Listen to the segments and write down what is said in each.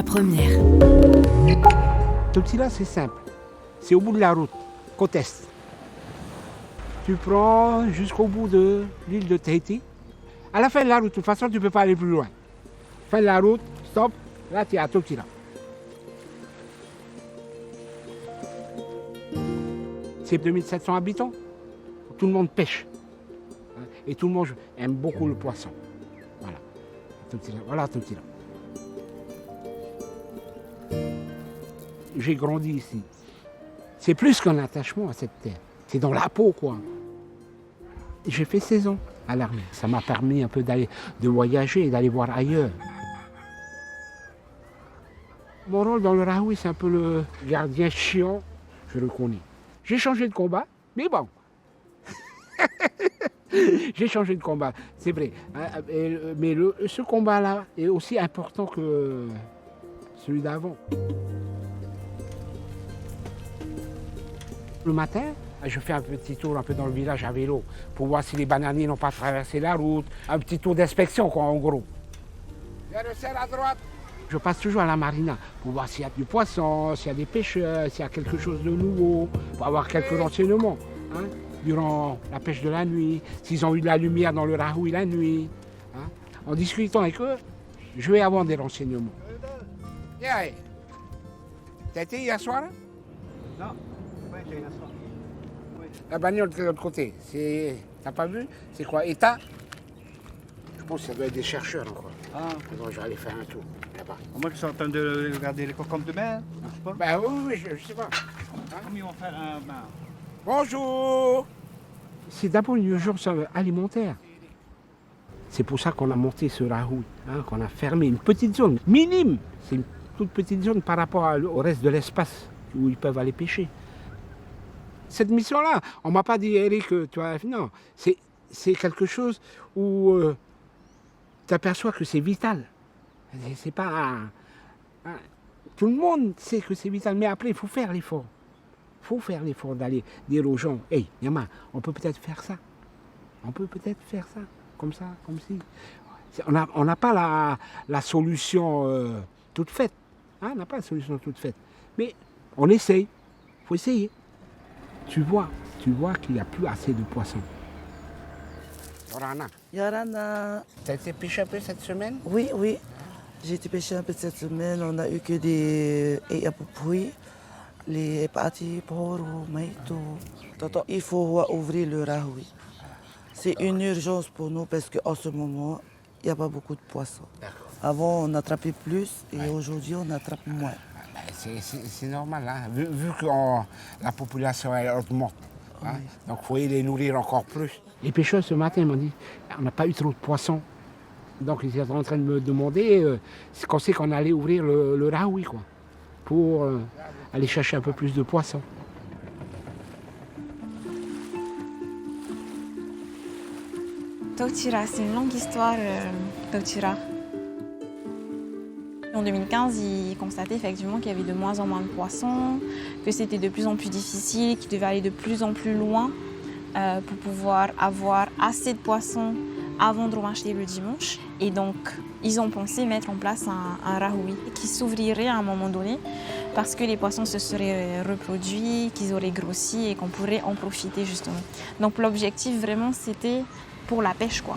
la première. Totila, c'est simple. C'est au bout de la route, côte est. Tu prends jusqu'au bout de l'île de Tahiti. À la fin de la route, de toute façon, tu ne peux pas aller plus loin. Fin de la route, stop, là tu es à Totila. C'est 2700 habitants. Tout le monde pêche. Et tout le monde aime beaucoup le poisson. Voilà. Totila. Voilà Totila. J'ai grandi ici. C'est plus qu'un attachement à cette terre. C'est dans la peau, quoi. J'ai fait 16 ans à l'armée. Ça m'a permis un peu de voyager et d'aller voir ailleurs. Mon rôle dans le Rahoui, c'est un peu le gardien chiant, je le connais. J'ai changé de combat, mais bon. J'ai changé de combat, c'est vrai. Mais ce combat-là est aussi important que celui d'avant. Le matin, je fais un petit tour un peu dans le village à vélo pour voir si les bananiers n'ont pas traversé la route. Un petit tour d'inspection, quoi, en gros. Il y a le cerf à droite. Je passe toujours à la marina pour voir s'il y a du poisson, s'il y a des pêcheurs, s'il y a quelque chose de nouveau, pour avoir quelques renseignements hein, durant la pêche de la nuit, s'ils ont eu de la lumière dans le Rahoui la nuit. Hein. En discutant avec eux, je vais avoir des renseignements. Yeah. T'as été hier soir? Non. Ouais, j'ai la soirée. Oui. La bagnole de l'autre côté, t'as pas vu? C'est quoi, État? Je pense que ça doit être des chercheurs encore. Ah. Donc je vais aller faire un tour là-bas. Moi, je suis en train de regarder les cocombes de mer, je sais pas. Ben oui, je sais pas. Comment ils vont faire un bain? Bonjour! C'est d'abord une urgence alimentaire. C'est pour ça qu'on a monté ce Rahoui, hein, qu'on a fermé une petite zone, minime. C'est une toute petite zone par rapport au reste de l'espace où ils peuvent aller pêcher. Cette mission-là, on ne m'a pas dit, Eric, tu vois, non, c'est quelque chose où tu aperçois que c'est vital. C'est pas... tout le monde sait que c'est vital, mais après, il faut faire l'effort. Il faut faire l'effort d'aller dire aux gens, hey, Yama, on peut peut-être faire ça. On peut peut-être faire ça, comme si. On n'a pas la solution toute faite. Hein, on n'a pas la solution toute faite. Mais on essaye. Il faut essayer. Tu vois qu'il n'y a plus assez de poissons. Yorana. Yorana. Tu as été pêcher un peu cette semaine? Oui, oui. J'ai été pêcher un peu cette semaine. On a eu que des Eyapupui, les Epati, Poro, Maito. Il faut ouvrir le Rahoui. C'est une urgence pour nous parce qu'en ce moment, il n'y a pas beaucoup de poissons. Avant, on attrapait plus et aujourd'hui, on attrape moins. C'est normal, hein, vu que la population elle augmente. Hein, oui. Donc il faut les nourrir encore plus. Les pêcheurs ce matin m'ont dit on n'a pas eu trop de poissons. Donc ils étaient en train de me demander quand c'est qu'on allait ouvrir le Rahoui, quoi, pour aller chercher un peu plus de poissons. Totira, c'est une longue histoire, Totira. En 2015, ils constataient effectivement qu'il y avait de moins en moins de poissons, que c'était de plus en plus difficile, qu'ils devaient aller de plus en plus loin pour pouvoir avoir assez de poissons avant de racheter le dimanche. Et donc, ils ont pensé mettre en place un Rahoui qui s'ouvrirait à un moment donné parce que les poissons se seraient reproduits, qu'ils auraient grossi et qu'on pourrait en profiter justement. Donc l'objectif vraiment, c'était pour la pêche, quoi.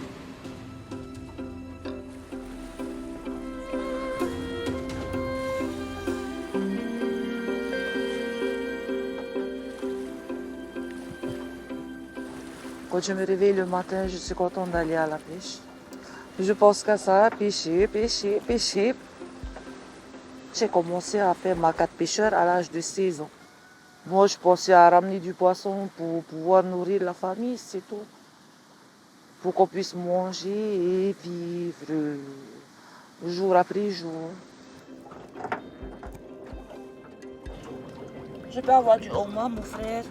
Quand je me réveille le matin, je suis contente d'aller à la pêche. Je pense qu'à ça, pêcher, pêcher, pêcher. J'ai commencé à faire ma carte pêcheur à l'âge de 16 ans. Moi, je pensais à ramener du poisson pour pouvoir nourrir la famille, c'est tout. Pour qu'on puisse manger et vivre jour après jour. Je peux avoir du homard, mon frère.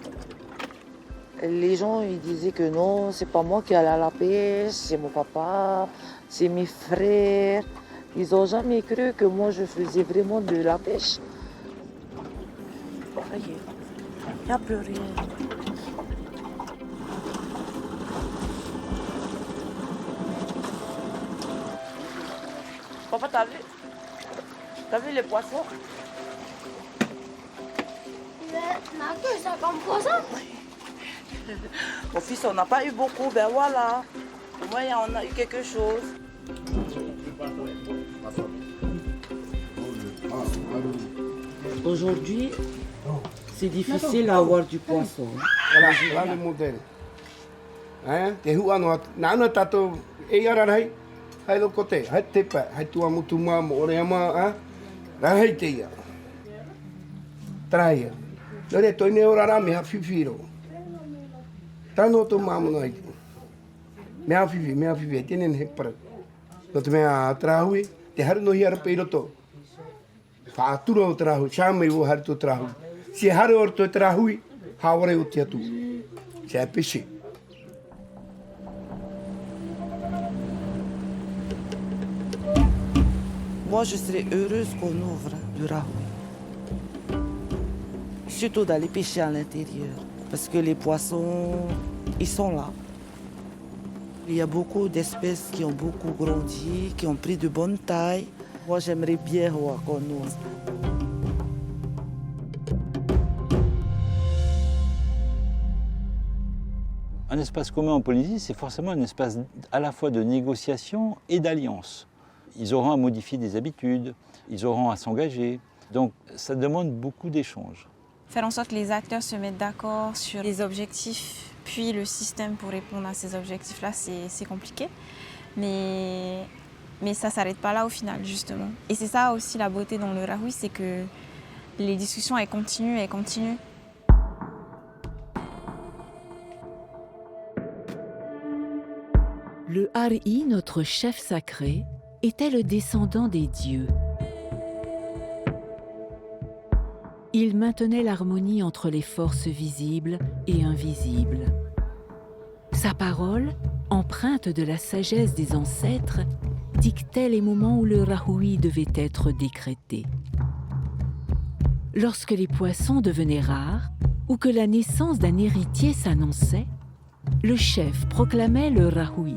Les gens ils disaient que non, c'est pas moi qui allais à la pêche, c'est mon papa, c'est mes frères. Ils n'ont jamais cru que moi je faisais vraiment de la pêche. Voyez, il n'y a plus rien. Papa, t'as vu? T'as vu les poissons? Ça comme poisson. Mon fils, on n'a pas eu beaucoup, ben voilà. Au moins, on a eu quelque chose. Aujourd'hui, c'est difficile à avoir du poisson. Voilà le modèle. Hein? Te hua no nana tato e ara rai. Hai lo kote, hai tepa, hai tua mutuma mo ore ama, ha? Rai te ia. Traia. Lore to ne ora me ha fifiro. Tano to mamu noi. Me ha fifi, tenen he para. No te me a trahui, te har no hiar peiro to. Fa aturo trahu, chama eu har to trahu. Se har orto trahui, ha ore o tia tu. C'est péché. Moi, je serais heureuse qu'on ouvre le rahoui. Surtout d'aller pêcher à l'intérieur. Parce que les poissons, ils sont là. Il y a beaucoup d'espèces qui ont beaucoup grandi, qui ont pris de bonne taille. Moi, j'aimerais bien voir qu'on ouvre. Un espace commun en Polynésie, c'est forcément un espace à la fois de négociation et d'alliance. Ils auront à modifier des habitudes, ils auront à s'engager. Donc ça demande beaucoup d'échanges. Faire en sorte que les acteurs se mettent d'accord sur les objectifs, puis le système pour répondre à ces objectifs-là, c'est compliqué. Mais ça ne s'arrête pas là au final, justement. Et c'est ça aussi la beauté dans le rahoui, c'est que les discussions, elles continuent. Le Hari, notre chef sacré, était le descendant des dieux. Il maintenait l'harmonie entre les forces visibles et invisibles. Sa parole, empreinte de la sagesse des ancêtres, dictait les moments où le rahoui devait être décrété. Lorsque les poissons devenaient rares ou que la naissance d'un héritier s'annonçait, le chef proclamait le rahoui.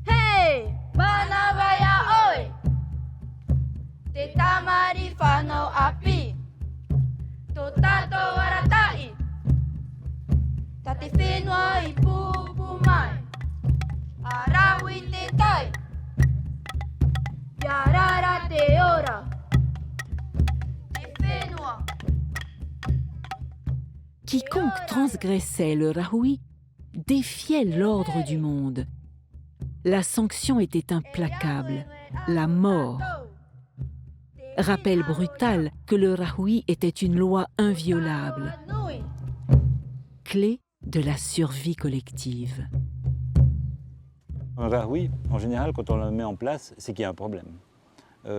Hey, Banabaya oi. Te tamari whanau api. Tō tātou waratai. Ta te whenua I pupu mai. A rawi te tai. Ia rara te ora. Te whenua. Quiconque transgressait le rahoui défiait l'ordre du monde. La sanction était implacable, la mort. Rappel brutal que le rahoui était une loi inviolable, clé de la survie collective. Un rahoui, en général, quand on le met en place, c'est qu'il y a un problème.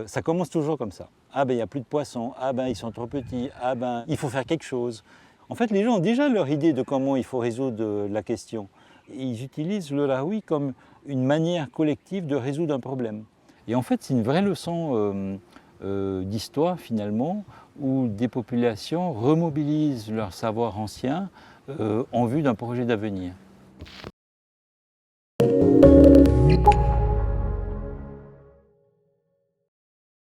Ça commence toujours comme ça. Ah ben il n'y a plus de poissons, ah ben ils sont trop petits, ah ben il faut faire quelque chose. En fait, les gens ont déjà leur idée de comment il faut résoudre la question. Ils utilisent le rahoui comme une manière collective de résoudre un problème. Et en fait, c'est une vraie leçon d'histoire, finalement, où des populations remobilisent leur savoir ancien en vue d'un projet d'avenir.